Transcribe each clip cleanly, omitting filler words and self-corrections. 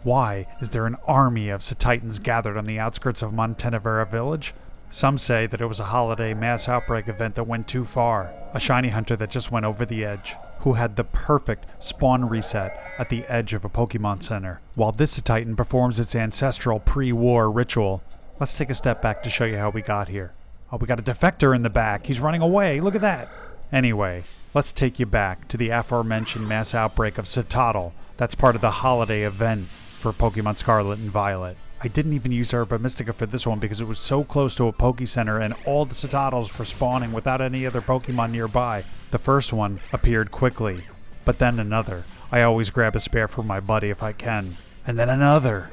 Why is there an army of CETITANs gathered on the outskirts of Montenevera village? Some say that it was a holiday mass outbreak event that went too far. A shiny hunter that just went over the edge, who had the perfect spawn reset at the edge of a Pokemon Center. While this CETITAN performs its ancestral pre-war ritual, let's take a step back to show you how we got here. Oh, we got a defector in the back. He's running away. Look at that. Anyway, let's take you back to the aforementioned mass outbreak of Citadel. That's part of the holiday event for Pokemon Scarlet and Violet. I didn't even use Herba Mystica for this one because it was so close to a Poke Center and all the Citadels were spawning without any other Pokemon nearby. The first one appeared quickly, but then another. I always grab a spare for my buddy if I can. And then another.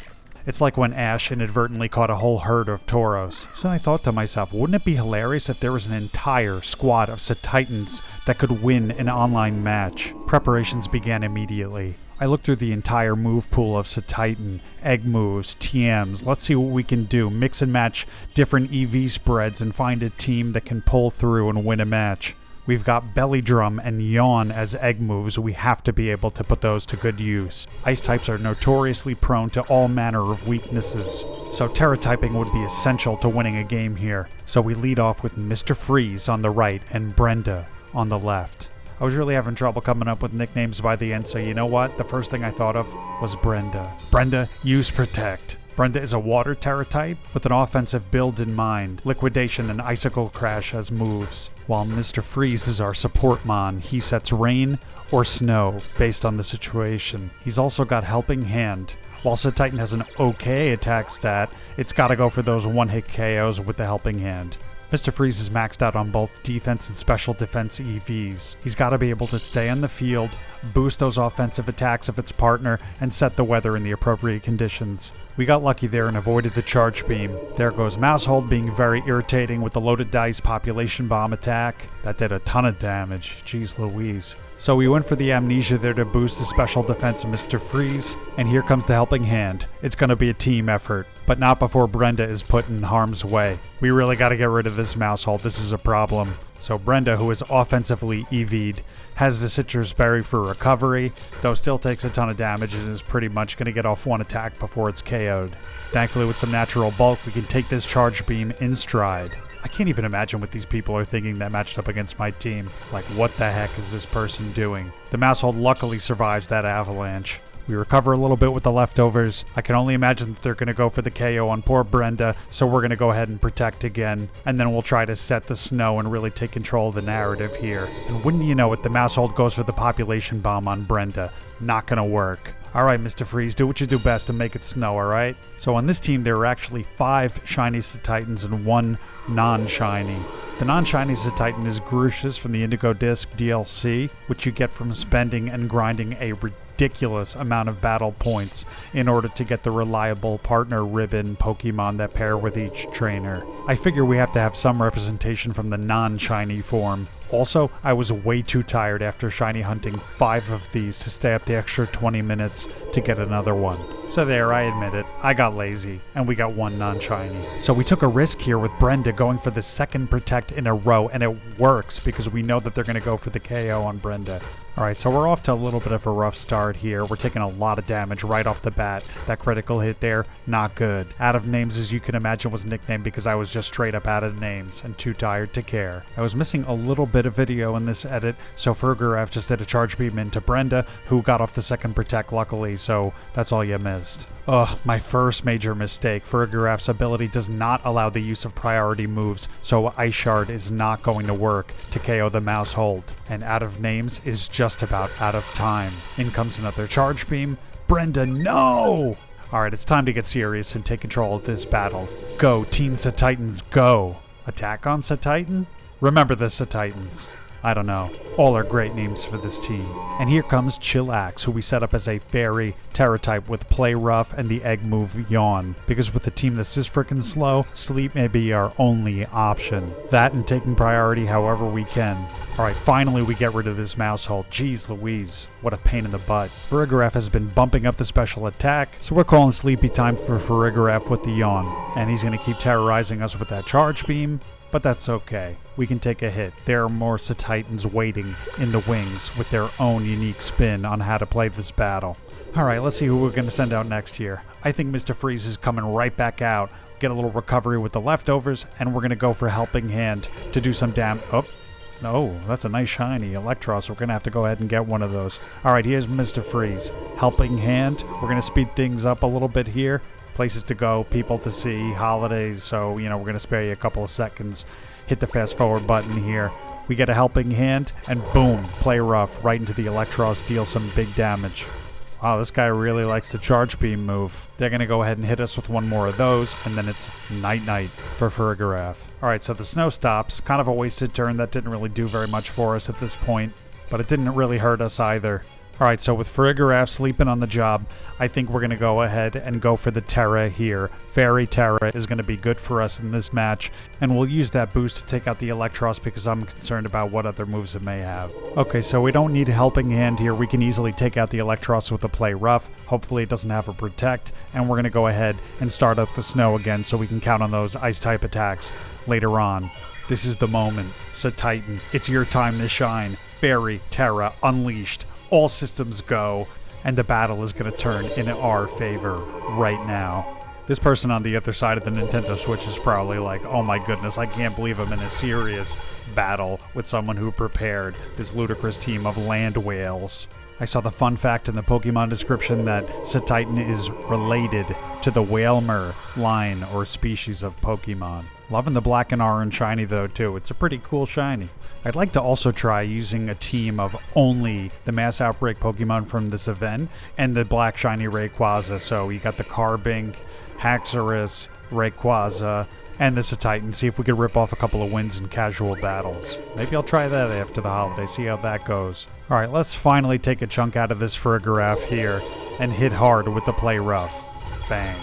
It's like when Ash inadvertently caught a whole herd of Tauros. So I thought to myself, wouldn't it be hilarious if there was an entire squad of CETITANs that could win an online match? Preparations began immediately. I looked through the entire move pool of CETITAN, egg moves, TMs. Let's see what we can do. Mix and match different EV spreads and find a team that can pull through and win a match. We've got Belly Drum and Yawn as egg moves. We have to be able to put those to good use. Ice types are notoriously prone to all manner of weaknesses, so Terra typing would be essential to winning a game here. So we lead off with Mr. Freeze on the right and Brenda on the left. I was really having trouble coming up with nicknames by the end, so you know what? The first thing I thought of was Brenda. Brenda, use Protect. Brenda is a water Terra type with an offensive build in mind, Liquidation and Icicle Crash as moves, while Mr. Freeze is our support mon. He sets rain or snow based on the situation. He's also got Helping Hand. While CETITAN has an okay attack stat, it's gotta go for those one-hit KOs with the Helping Hand. Mr. Freeze is maxed out on both defense and special defense EVs. He's got to be able to stay on the field, boost those offensive attacks of its partner, and set the weather in the appropriate conditions. We got lucky there and avoided the charge beam. There goes Mousehold being very irritating with the loaded dice population bomb attack. That did a ton of damage. Jeez Louise. So we went for the Amnesia there to boost the special defense of Mr. Freeze, and here comes the Helping Hand. It's going to be a team effort, but not before Brenda is put in harm's way. We really got to get rid of this Mousehold. This is a problem. So Brenda, who is offensively EV'd, has the Citrus Berry for recovery, though still takes a ton of damage and is pretty much going to get off one attack before it's KO'd. Thankfully, with some natural bulk, we can take this charge beam in stride. I can't even imagine what these people are thinking that matched up against my team. Like, what the heck is this person doing? The Mousehold luckily survives that avalanche. We recover a little bit with the leftovers. I can only imagine that they're going to go for the KO on poor Brenda, so we're going to go ahead and protect again, and then we'll try to set the snow and really take control of the narrative here. And wouldn't you know it, the Mousehold goes for the population bomb on Brenda. Not going to work. Alright, Mr. Freeze, do what you do best and make it snow, alright? So on this team, there are actually 5 shiny CETITANs and 1 non-shiny. The non-shiny CETITAN is Grucius from the Indigo Disc DLC, which you get from spending and grinding a ridiculous amount of battle points in order to get the reliable partner ribbon Pokemon that pair with each trainer. I figure we have to have some representation from the non-shiny form. Also, I was way too tired after shiny hunting 5 of these to stay up the extra 20 minutes to get another one. So there, I admit it, I got lazy, and we got 1 non-shiny. So we took a risk here with Brenda going for the second Protect in a row, and it works because we know that they're going to go for the KO on Brenda. Alright, so we're off to a little bit of a rough start here. We're taking a lot of damage right off the bat. That critical hit there, not good. Out of Names, as you can imagine, was nicknamed because I was just straight up out of names and too tired to care. I was missing a little bit of video in this edit, so Fergarath just did a charge beam into Brenda, who got off the second Protect luckily, so that's all you missed. Ugh, my first major mistake. Fergarath's ability does not allow the use of priority moves, so Ice Shard is not going to work to KO the Mousehold. And Out of Names is just about out of time. In comes another charge beam. Brenda, no! Alright, it's time to get serious and take control of this battle. Go, Teen CETITANs, go! Attack on CETITAN? Remember the CETITANs. I don't know. All are great names for this team. And here comes Chillax, who we set up as a fairy Terra type with Play Rough and the egg move Yawn. Because with a team that's this freaking slow, Sleep may be our only option. That and taking priority however we can. Alright, finally we get rid of this Mousehold. Jeez Louise, what a pain in the butt. Fergarath has been bumping up the special attack, so we're calling sleepy time for Fergarath with the Yawn. And he's going to keep terrorizing us with that charge beam. But that's okay. We can take a hit. There are more CETITANs waiting in the wings with their own unique spin on how to play this battle. Alright, let's see who we're going to send out next here. I think Mr. Freeze is coming right back out. Get a little recovery with the leftovers, and we're going to go for Helping Hand to do some Oh, no, that's a nice shiny Electros. We're going to have to go ahead and get one of those. Alright, here's Mr. Freeze. Helping Hand. We're going to speed things up a little bit here. Places to go, people to see, holidays, so, we're going to spare you a couple of seconds. Hit the fast forward button here. We get a Helping Hand, and boom, play rough, right into the Electros, deal some big damage. Wow, this guy really likes the charge beam move. They're going to go ahead and hit us with one more of those, and then it's night-night for Farigiraf. Alright, so the snow stops. Kind of a wasted turn. That didn't really do very much for us at this point, but it didn't really hurt us either. Alright, so with Farigiraf sleeping on the job, I think we're going to go ahead and go for the Terra here. Fairy Terra is going to be good for us in this match, and we'll use that boost to take out the Electros because I'm concerned about what other moves it may have. Okay, so we don't need a Helping Hand here. We can easily take out the Electros with a Play Rough. Hopefully it doesn't have a Protect, and we're going to go ahead and start up the snow again so we can count on those Ice-type attacks later on. This is the moment. CETITAN, it's your time to shine. Fairy Terra unleashed. All systems go, and the battle is going to turn in our favor right now. This person on the other side of the Nintendo Switch is probably like, oh my goodness, I can't believe I'm in a serious battle with someone who prepared this ludicrous team of land whales. I saw the fun fact in the Pokemon description that CETITAN is related to the Whalmer line or species of Pokemon. Loving the black and orange shiny though too. It's a pretty cool shiny. I'd like to also try using a team of only the Mass Outbreak Pokemon from this event and the black shiny Rayquaza. So you got the Carbink, Haxorus, Rayquaza, and the CETITAN. See if we could rip off a couple of wins in casual battles. Maybe I'll try that after the holiday, see how that goes. Alright, let's finally take a chunk out of this Farigiraf here and hit hard with the Play Rough. Bang.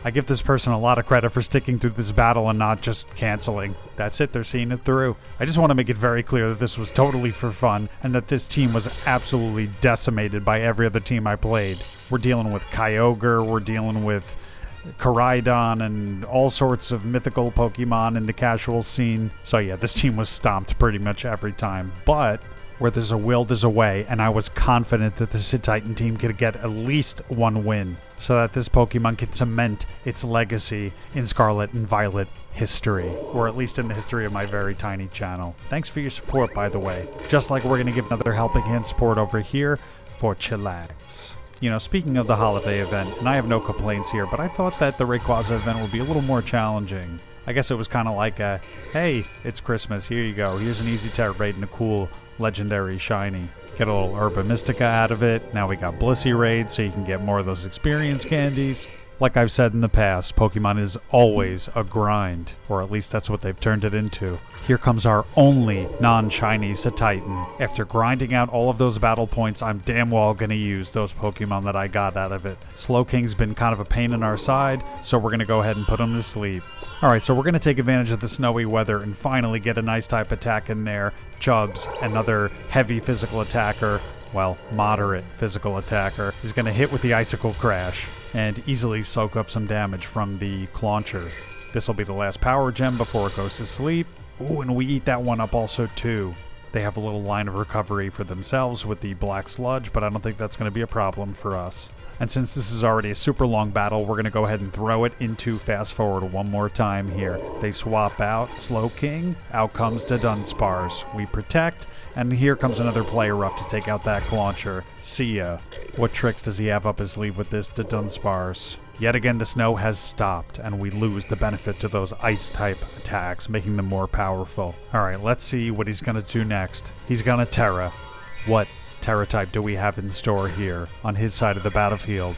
I give this person a lot of credit for sticking through this battle and not just canceling. That's it, they're seeing it through. I just want to make it very clear that this was totally for fun and that this team was absolutely decimated by every other team I played. We're dealing with Kyogre, we're dealing with Koraidon and all sorts of mythical Pokemon in the casual scene. So yeah, this team was stomped pretty much every time. But where there's a will, there's a way, and I was confident that the CETITAN team could get at least one win so that this Pokemon can cement its legacy in Scarlet and Violet history, or at least in the history of my very tiny channel. Thanks for your support, by the way. Just like we're going to give another Helping Hand support over here for Chillax. Speaking of the holiday event, and I have no complaints here, but I thought that the Rayquaza event would be a little more challenging. I guess it was kind of like a, hey, it's Christmas, here you go. Here's an easy Terra raid and a cool legendary shiny. Get a little Herba Mystica out of it. Now we got Blissey raid, so you can get more of those experience candies. Like I've said in the past, Pokemon is always a grind, or at least that's what they've turned it into. Here comes our only non-shiny CETITAN. After grinding out all of those battle points, I'm damn well gonna use those Pokemon that I got out of it. Slowking's been kind of a pain in our side, so we're gonna go ahead and put him to sleep. Alright, so we're going to take advantage of the snowy weather and finally get a nice type attack in there. Chubbs, another heavy physical attacker, well, moderate physical attacker, is going to hit with the Icicle Crash and easily soak up some damage from the Clauncher. This will be the last power gem before it goes to sleep. Ooh, and we eat that one up also too. They have a little line of recovery for themselves with the Black Sludge, but I don't think that's going to be a problem for us. And since this is already a super long battle, we're going to go ahead and throw it into Fast Forward one more time here. They swap out Slowking, out comes the Dunsparce. We protect, and here comes another Play Rough to take out that Clauncher. See ya. What tricks does he have up his sleeve with this Dunsparce? Yet again, the snow has stopped, and we lose the benefit to those Ice-type attacks, making them more powerful. Alright, let's see what he's going to do next. He's going to Terra. What Terra type do we have in store here on his side of the battlefield?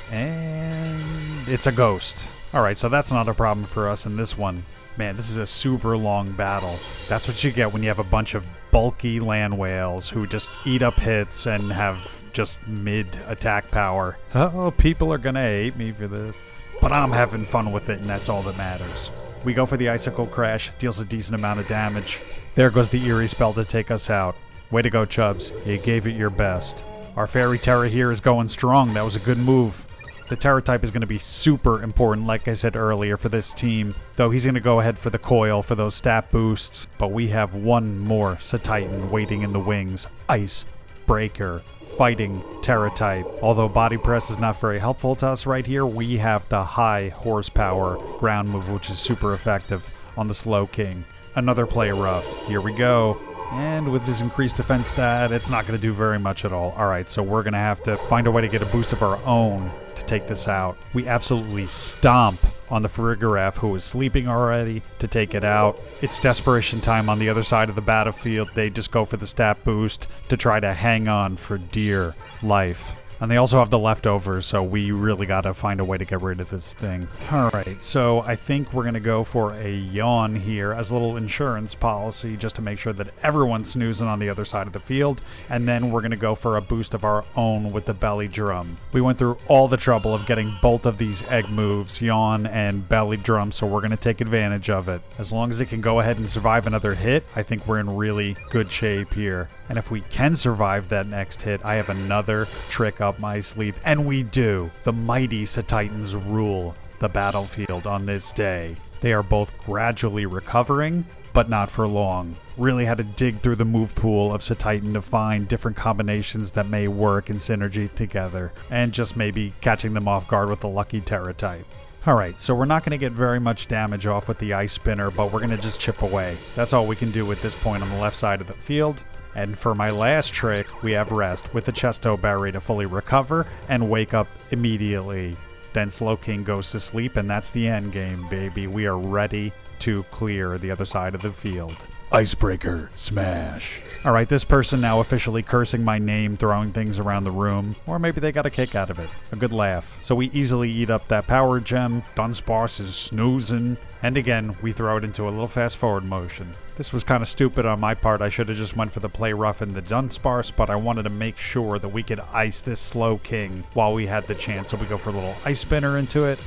And it's a Ghost. Alright, so that's not a problem for us in this one. Man, this is a super long battle. That's what you get when you have a bunch of bulky land whales who just eat up hits and have just mid-attack power. Oh, people are gonna hate me for this. But I'm having fun with it, and that's all that matters. We go for the Icicle Crash, deals a decent amount of damage. There goes the Eerie spell to take us out. Way to go, Chubbs. You gave it your best. Our Fairy Terra here is going strong. That was a good move. The Terra type is going to be super important, like I said earlier, for this team. Though he's going to go ahead for the Coil for those stat boosts. But we have one more CETITAN waiting in the wings. Ice Breaker. fighting Terra type. Although body press is not very helpful to us right here, we have the high horsepower ground move, which is super effective on the Slow King. Another play rough. Here we go. And with his increased defense stat, it's not going to do very much at all. Alright, so we're going to have to find a way to get a boost of our own to take this out. We absolutely stomp on the Farigiraf, who is sleeping already, to take it out. It's desperation time on the other side of the battlefield. They just go for the stat boost to try to hang on for dear life. And they also have the leftovers, so we really gotta find a way to get rid of this thing. Alright, so I think we're gonna go for a yawn here as a little insurance policy just to make sure that everyone's snoozing on the other side of the field. And then we're gonna go for a boost of our own with the belly drum. We went through all the trouble of getting both of these egg moves, yawn and belly drum, so we're gonna take advantage of it. As long as it can go ahead and survive another hit, I think we're in really good shape here. And if we can survive that next hit, I have another trick up my sleeve, and we do. The mighty CETITANS rule the battlefield on this day. They are both gradually recovering, but not for long. Really had to dig through the move pool of CETITAN to find different combinations that may work in synergy together, and just maybe catching them off guard with the lucky Terra type. Alright, so we're not going to get very much damage off with the Ice Spinner, but we're going to just chip away. That's all we can do at this point on the left side of the field. And for my last trick, we have Rest with the Chesto Berry to fully recover and wake up immediately. Then Slow King goes to sleep, and that's the end game, baby. We are ready to clear the other side of the field. Icebreaker smash. Alright, this person now officially cursing my name, throwing things around the room. Or maybe they got a kick out of it. A good laugh. So we easily eat up that power gem. Dunsparce is snoozing. And again, we throw it into a little fast forward motion. This was kind of stupid on my part. I should have just went for the play rough and the Dunsparce, but I wanted to make sure that we could ice this Slow King while we had the chance. So we go for a little Ice Spinner into it.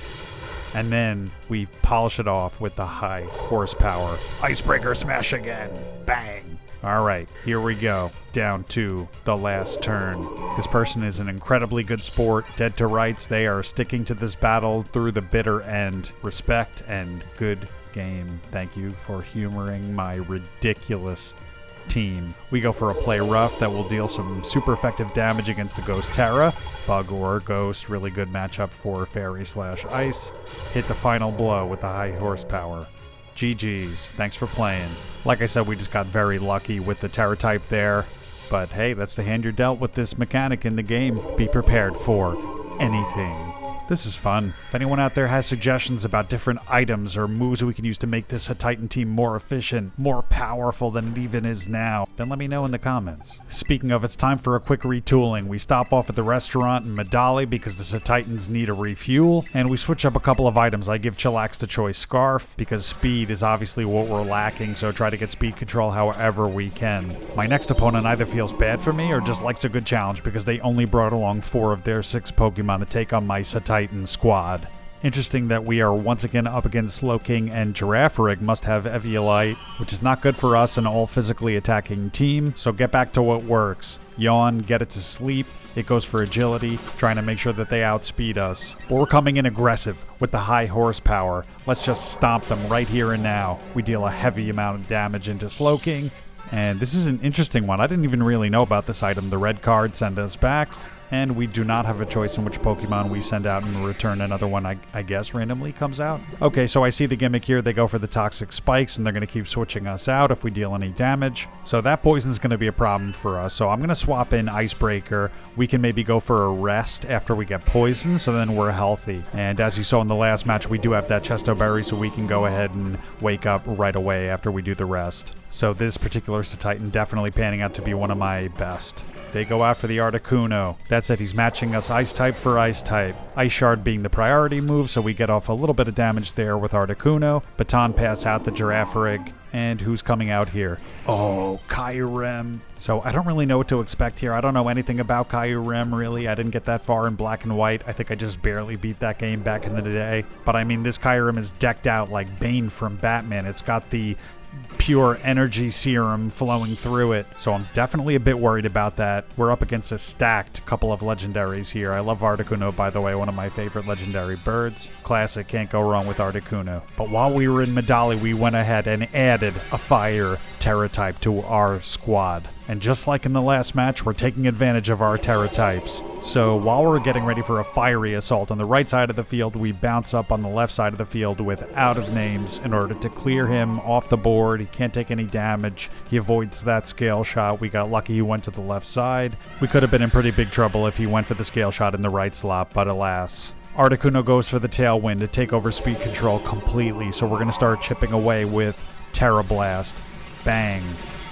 And then we polish it off with the high horsepower. Icebreaker smash again. Bang. Alright, here we go. Down to the last turn. This person is an incredibly good sport. Dead to rights. They are sticking to this battle through the bitter end. Respect and good game. Thank you for humoring my ridiculous team. We go for a play rough that will deal some super effective damage against the Ghost Terra. Bug or Ghost, really good matchup for Fairy/Ice. Hit the final blow with the high horsepower. GG's. Thanks for playing. Like I said, we just got very lucky with the Terra type there. But hey, that's the hand you're dealt with this mechanic in the game. Be prepared for anything. This is fun. If anyone out there has suggestions about different items or moves we can use to make this CETITAN team more efficient, more powerful than it even is now, then let me know in the comments. Speaking of, it's time for a quick retooling. We stop off at the restaurant in Medali because the CETITANs need a refuel, and we switch up a couple of items. I give Chillax the choice Scarf because speed is obviously what we're lacking, so try to get speed control however we can. My next opponent either feels bad for me or just likes a good challenge because they only brought along 4 of their 6 Pokemon to take on my CETITAN squad. Interesting that we are once again up against Slow King, and Girafarig must have Eviolite, which is not good for us, an all physically attacking team, so get back to what works. Yawn, get it to sleep. It goes for agility, trying to make sure that they outspeed us. But we're coming in aggressive with the high horsepower. Let's just stomp them right here and now. We deal a heavy amount of damage into Slow King, and this is an interesting one. I didn't even really know about this item. The red card sent us back. And we do not have a choice in which Pokemon we send out in return. Another one, I guess, randomly comes out. Okay, so I see the gimmick here. They go for the Toxic Spikes, and they're going to keep switching us out if we deal any damage. So that poison's going to be a problem for us. So I'm going to swap in Icebreaker. We can maybe go for a Rest after we get poisoned, so then we're healthy. And as you saw in the last match, we do have that Chesto Berry, so we can go ahead and wake up right away after we do the Rest. So this particular CETITAN definitely panning out to be one of my best. They go out for the Articuno. That's it, he's matching us Ice type for Ice type. Ice Shard being the priority move, so we get off a little bit of damage there with Articuno. Baton Pass out the Girafarig. And who's coming out here? Oh, Kyurem. So I don't really know what to expect here. I don't know anything about Kyurem, really. I didn't get that far in Black and White. I think I just barely beat that game back in the day. But I mean, this Kyurem is decked out like Bane from Batman. It's got the pure energy serum flowing through it, so I'm definitely a bit worried about that. We're up against a stacked couple of legendaries here. I love Articuno, by the way, one of my favorite legendary birds. Classic, can't go wrong with Articuno. But while we were in Medali, we went ahead and added a fire Terra type to our squad. And just like in the last match, we're taking advantage of our Terra types. So while we're getting ready for a fiery assault on the right side of the field, we bounce up on the left side of the field with Out of Names in order to clear him off the board. He can't take any damage. He avoids that scale shot. We got lucky he went to the left side. We could have been in pretty big trouble if he went for the scale shot in the right slot, but alas. Articuno goes for the Tailwind to take over speed control completely, so we're going to start chipping away with Terra Blast. Bang.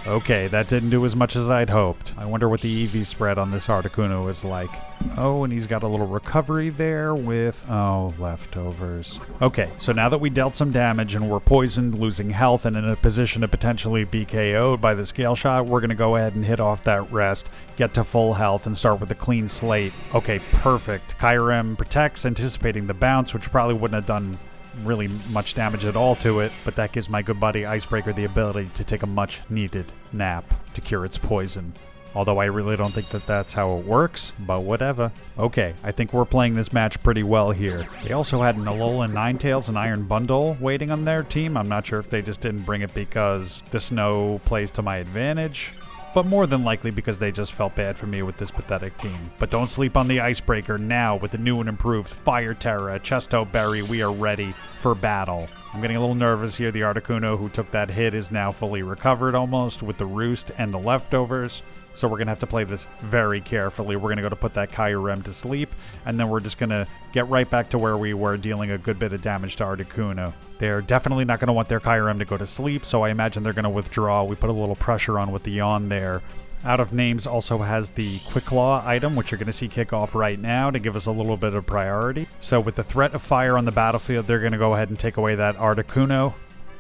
Okay, that didn't do as much as I'd hoped. I wonder what the EV spread on this Articuno is like. Oh, and he's got a little recovery there with, leftovers. Okay, so now that we dealt some damage and we're poisoned, losing health, and in a position to potentially be KO'd by the scale shot, we're going to go ahead and hit off that rest, get to full health, and start with a clean slate. Okay, perfect. Kyurem protects, anticipating the bounce, which probably wouldn't have done really much damage at all to it, but that gives my good buddy Icebreaker the ability to take a much needed nap to cure its poison. Although I really don't think that that's how it works, but whatever. Okay, I think we're playing this match pretty well here. They also had an Alolan Ninetales and Iron Bundle waiting on their team. I'm not sure if they just didn't bring it because the snow plays to my advantage, but more than likely because they just felt bad for me with this pathetic team. But don't sleep on the Icebreaker now with the new and improved Fire Terra, Chesto Berry. We are ready for battle. I'm getting a little nervous here. The Articuno who took that hit is now fully recovered almost with the Roost and the leftovers. So we're going to have to play this very carefully. We're going to go to put that Kyurem to sleep, and then we're just going to get right back to where we were, dealing a good bit of damage to Articuno. They're definitely not going to want their Kyurem to go to sleep, so I imagine they're going to withdraw. We put a little pressure on with the yawn there. Out of Names also has the Quick Claw item, which you're going to see kick off right now to give us a little bit of priority. So with the threat of fire on the battlefield, they're going to go ahead and take away that Articuno,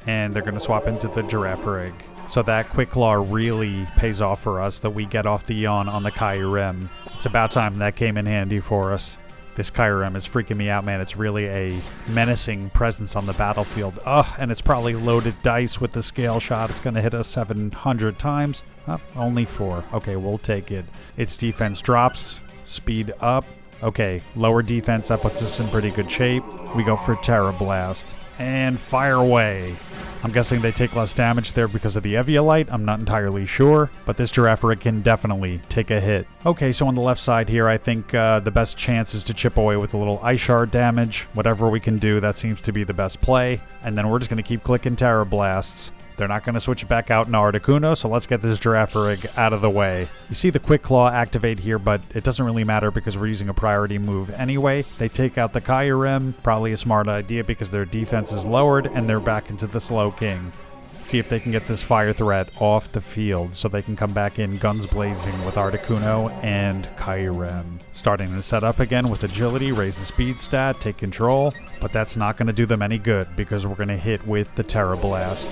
and they're going to swap into the Girafarig. So that Quick Claw really pays off for us that we get off the yawn on the Kyurem. It's about time that came in handy for us. This Kyurem is freaking me out, man. It's really a menacing presence on the battlefield. And it's probably loaded dice with the scale shot. It's going to hit us 700 times. Only 4. Okay, we'll take it. Its defense drops. Speed up. Okay, lower defense. That puts us in pretty good shape. We go for Terra Blast. And fire away. I'm guessing they take less damage there because of the Eviolite. I'm not entirely sure, but this Girafarig can definitely take a hit. Okay, so on the left side here, I think the best chance is to chip away with a little Ice Shard damage. Whatever we can do, that seems to be the best play. And then we're just going to keep clicking Terra Blasts. They're not going to switch it back out in Articuno, so let's get this Girafarig out of the way. You see the Quick Claw activate here, but it doesn't really matter because we're using a priority move anyway. They take out the Kyurem, probably a smart idea because their defense is lowered, and they're back into the Slow King. See if they can get this fire threat off the field so they can come back in guns blazing with Articuno and Kyurem. Starting to set up again with agility, raise the speed stat, take control, but that's not going to do them any good because we're going to hit with the Terra Blast.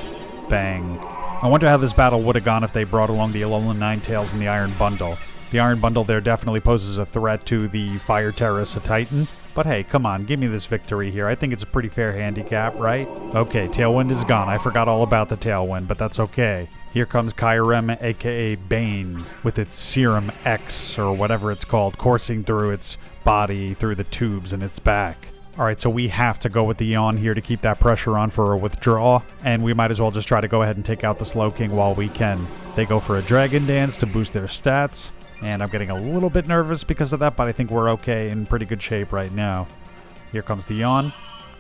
Bang. I wonder how this battle would have gone if they brought along the Alolan Ninetales and the Iron Bundle. The Iron Bundle there definitely poses a threat to the Fire Terra CETITAN. But hey, come on, give me this victory here. I think it's a pretty fair handicap, right? Okay, Tailwind is gone. I forgot all about the Tailwind, but that's okay. Here comes Kyurem, aka Bane, with its Serum X, or whatever it's called, coursing through its body, through the tubes in its back. Alright, so we have to go with the yawn here to keep that pressure on for a withdraw, and we might as well just try to go ahead and take out the Slow King while we can. They go for a Dragon Dance to boost their stats, and I'm getting a little bit nervous because of that, but I think we're okay, in pretty good shape right now. Here comes the yawn.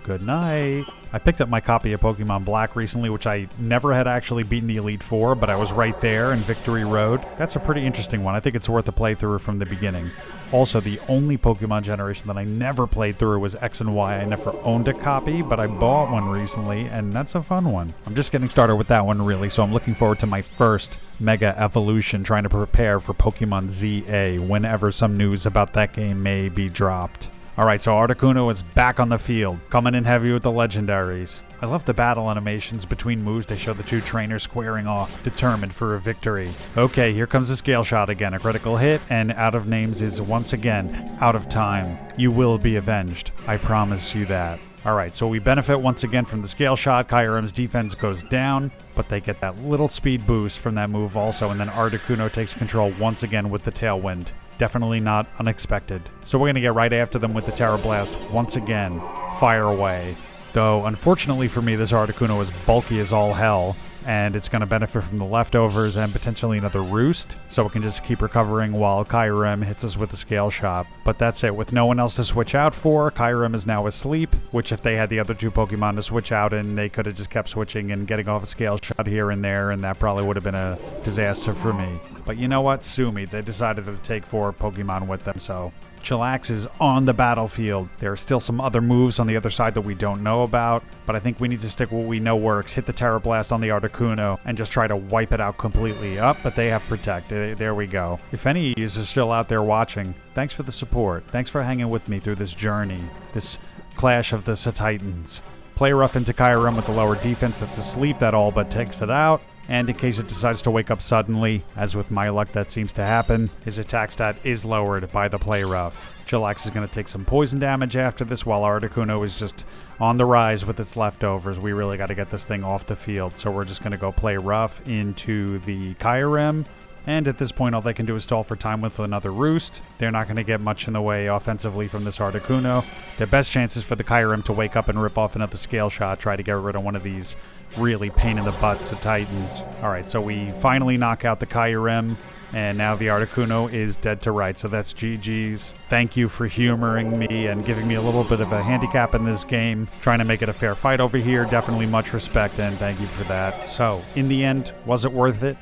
Good night. I picked up my copy of Pokemon Black recently, which I never had actually beaten the Elite Four, but I was right there in Victory Road. That's a pretty interesting one. I think it's worth a playthrough from the beginning. Also, the only Pokemon generation that I never played through was X and Y. I never owned a copy, but I bought one recently, and that's a fun one. I'm just getting started with that one, really, so I'm looking forward to my first Mega Evolution, trying to prepare for Pokemon ZA whenever some news about that game may be dropped. Alright, so Articuno is back on the field, coming in heavy with the legendaries. I love the battle animations between moves. They show the two trainers squaring off, determined for a victory. Okay, here comes the scale shot again. A critical hit, and Out of Names is once again out of time. You will be avenged. I promise you that. Alright, so we benefit once again from the scale shot. Kyurem's defense goes down, but they get that little speed boost from that move also, and then Articuno takes control once again with the Tailwind. Definitely not unexpected. So we're going to get right after them with the Terra Blast once again. Fire away. Though, unfortunately for me, this Articuno is bulky as all hell, and it's going to benefit from the leftovers and potentially another roost, so it can just keep recovering while Kyurem hits us with the scale shot. But that's it. With no one else to switch out for, Kyurem is now asleep, which if they had the other two Pokemon to switch out in, they could have just kept switching and getting off a scale shot here and there, and that probably would have been a disaster for me. But you know what? Sue me. They decided to take 4 Pokemon with them, so Chillax is on the battlefield. There are still some other moves on the other side that we don't know about, but I think we need to stick what we know works. Hit the Terra Blast on the Articuno and just try to wipe it out completely up, but they have Protect. There we go. If any of you are still out there watching, thanks for the support. Thanks for hanging with me through this journey, this clash of the CETITANS. Play rough into Kyurem with the lower defense that's asleep. That all but takes it out. And in case it decides to wake up suddenly, as with my luck that seems to happen, his attack stat is lowered by the play rough. Chillax is going to take some poison damage after this, while Articuno is just on the rise with its leftovers. We really got to get this thing off the field, so we're just going to go play rough into the Kyurem. And at this point, all they can do is stall for time with another Roost. They're not going to get much in the way offensively from this Articuno. Their best chance is for the Kyurem to wake up and rip off another scale shot, try to get rid of one of these really pain-in-the-butt Titans. Alright, so we finally knock out the Kyurem, and now the Articuno is dead to rights, so that's GG's. Thank you for humoring me and giving me a little bit of a handicap in this game, trying to make it a fair fight over here. Definitely much respect, and thank you for that. So, in the end, was it worth it?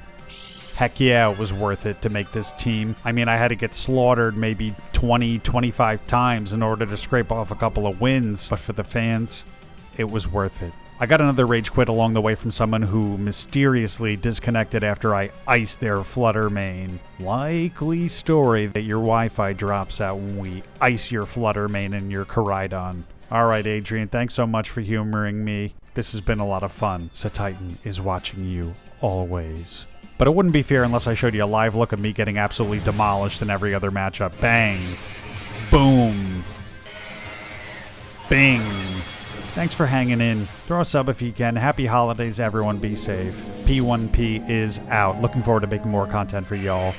Heck yeah, it was worth it to make this team. I mean, I had to get slaughtered maybe 20, 25 times in order to scrape off a couple of wins, but for the fans, it was worth it. I got another rage quit along the way from someone who mysteriously disconnected after I iced their Flutter Mane. Likely story that your Wi-Fi drops out when we ice your Flutter Mane and your Koraidon. Alright, Adrian, thanks so much for humoring me. This has been a lot of fun. CETITAN is watching you always. But it wouldn't be fair unless I showed you a live look of me getting absolutely demolished in every other matchup. Bang. Boom. Bing. Thanks for hanging in. Throw a sub if you can. Happy holidays, everyone. Be safe. P1P is out. Looking forward to making more content for y'all.